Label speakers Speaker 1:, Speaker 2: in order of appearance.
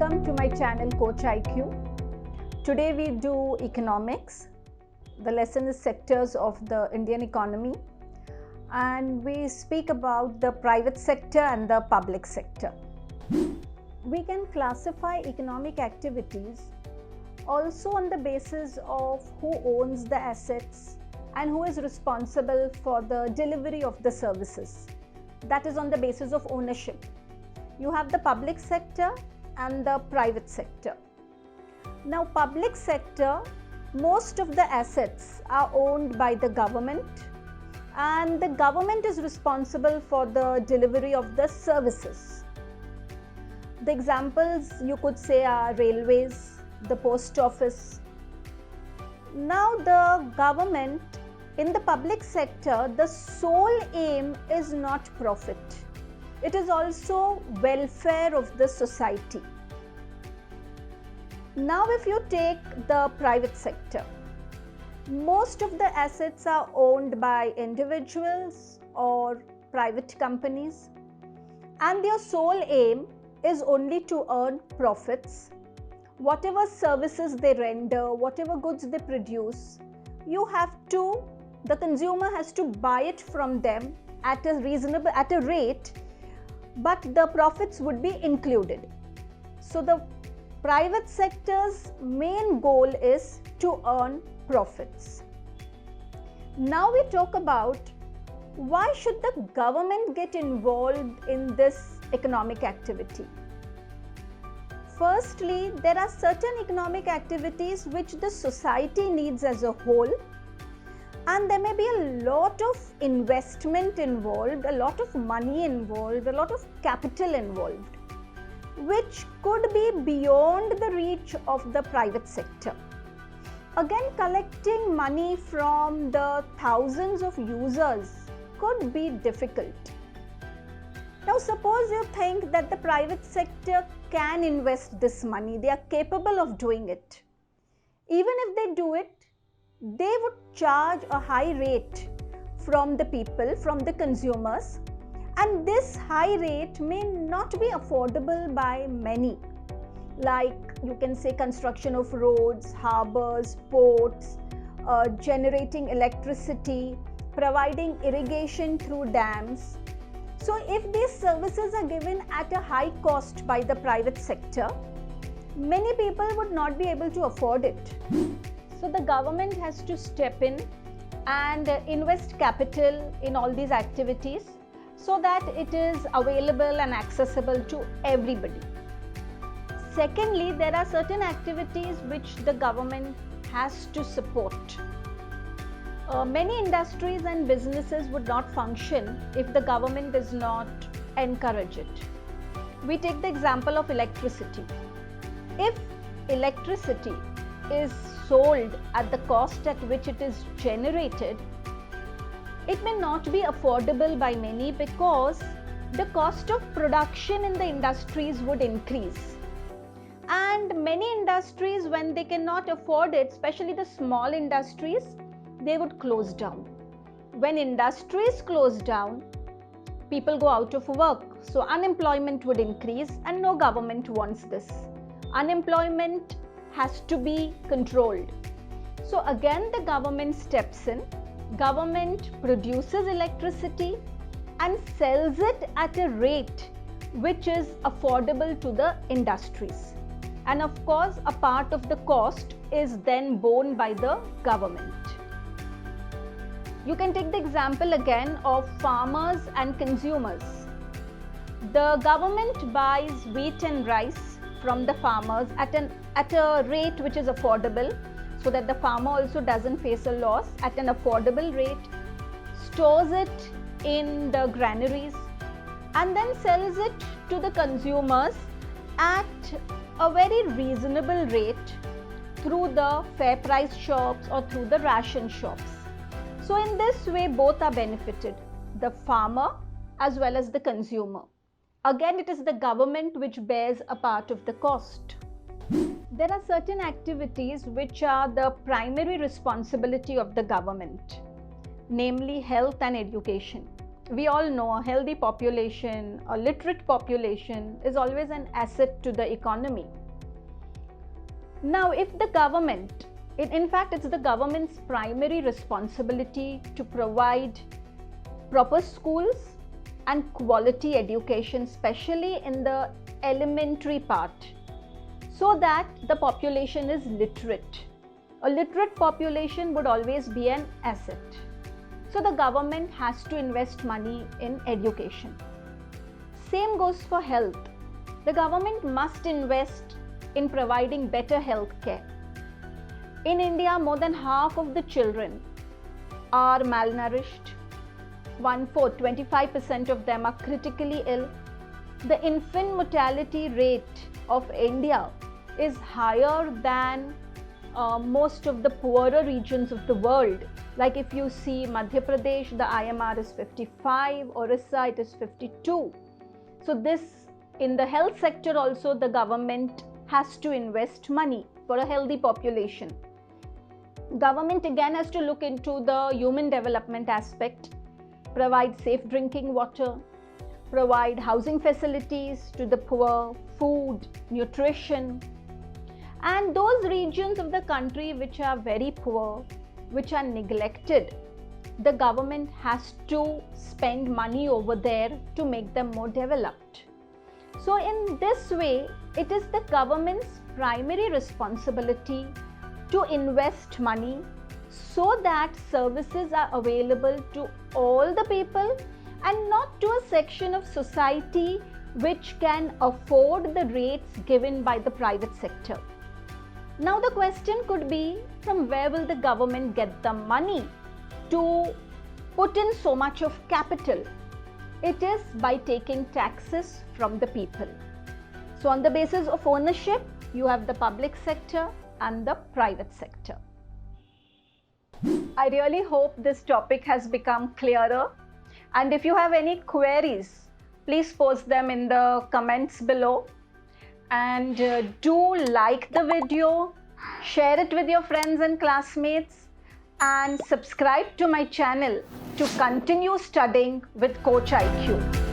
Speaker 1: Welcome to my channel Coach IQ. Today we do economics. The lesson is sectors of the Indian economy, and we speak about the private sector and the public sector. We can classify economic activities also on the basis of who owns the assets and who is responsible for the delivery of the services. That is on the basis of ownership. You have the public sector and the private sector. Now, public sector, most of the assets are owned by the government, and the government is responsible for the delivery of the services. The examples you could say are railways, the post office. Now, the government in the public sector, the sole aim is not profit. It is also welfare of the society. Now, if you take the private sector, most of the assets are owned by individuals or private companies, and their sole aim is only to earn profits. Whatever services they render, whatever goods they produce, the consumer has to buy it from them at a rate, but the profits would be included. So the private sector's main goal is to earn profits. Now we talk about why should the government get involved in this economic activity. Firstly, there are certain economic activities which the society needs as a whole, and there may be a lot of investment involved, a lot of money involved, a lot of capital involved, which could be beyond the reach of the private sector. Again, collecting money from the thousands of users could be difficult. Now, suppose you think that the private sector can invest this money, they are capable of doing it. Even if they do it, they would charge a high rate from the people, from the consumers, and this high rate may not be affordable by many. Like you can say construction of roads, harbors, ports, generating electricity, providing irrigation through dams. So if these services are given at a high cost by the private sector, many people would not be able to afford it. So the government has to step in and invest capital in all these activities so that it is available and accessible to everybody. Secondly, there are certain activities which the government has to support. Many industries and businesses would not function if the government does not encourage it. We take the example of electricity. If electricity is sold at the cost at which it is generated, it may not be affordable by many because the cost of production in the industries would increase. And many industries, when they cannot afford it, especially the small industries, they would close down. When industries close down, people go out of work. So unemployment would increase, and no government wants this. Unemployment has to be controlled. So again, the government steps in. Government produces electricity and sells it at a rate which is affordable to the industries. And of course, a part of the cost is then borne by the government. You can take the example again of farmers and consumers. The government buys wheat and rice from the farmers at a rate which is affordable, so that the farmer also doesn't face a loss, at an affordable rate, stores it in the granaries, and then sells it to the consumers at a very reasonable rate through the fair price shops or through the ration shops. So in this way, both are benefited, the farmer as well as the consumer. Again, it is the government which bears a part of the cost. There are certain activities which are the primary responsibility of the government, namely health and education. we all know a healthy population, a literate population is always an asset to the economy. Now, if the government, in fact, it's the government's primary responsibility to provide proper schools and quality education, especially in the elementary part, so that the population is literate. A literate population would always be an asset. So the government has to invest money in education. Same goes for health. The government must invest in providing better health care. In India, more than half of the children are malnourished. 1/4, 25% of them are critically ill. The infant mortality rate of India is higher than most of the poorer regions of the world. Like if you see Madhya Pradesh, the IMR is 55, Orissa it is 52. So this, in the health sector also, the government has to invest money for a healthy population. Government again has to look into the human development aspect, provide safe drinking water, provide housing facilities to the poor, food, nutrition. And those regions of the country which are very poor, which are neglected, the government has to spend money over there to make them more developed. So in this way, it is the government's primary responsibility to invest money so that services are available to all the people and not to a section of society which can afford the rates given by the private sector. Now the question could be, from where will the government get the money to put in so much of capital? It is by taking taxes from the people. So on the basis of ownership, you have the public sector and the private sector. I really hope this topic has become clearer. And if you have any queries, please post them in the comments below. And do like the video, share it with your friends and classmates, and subscribe to my channel to continue studying with Coach IQ.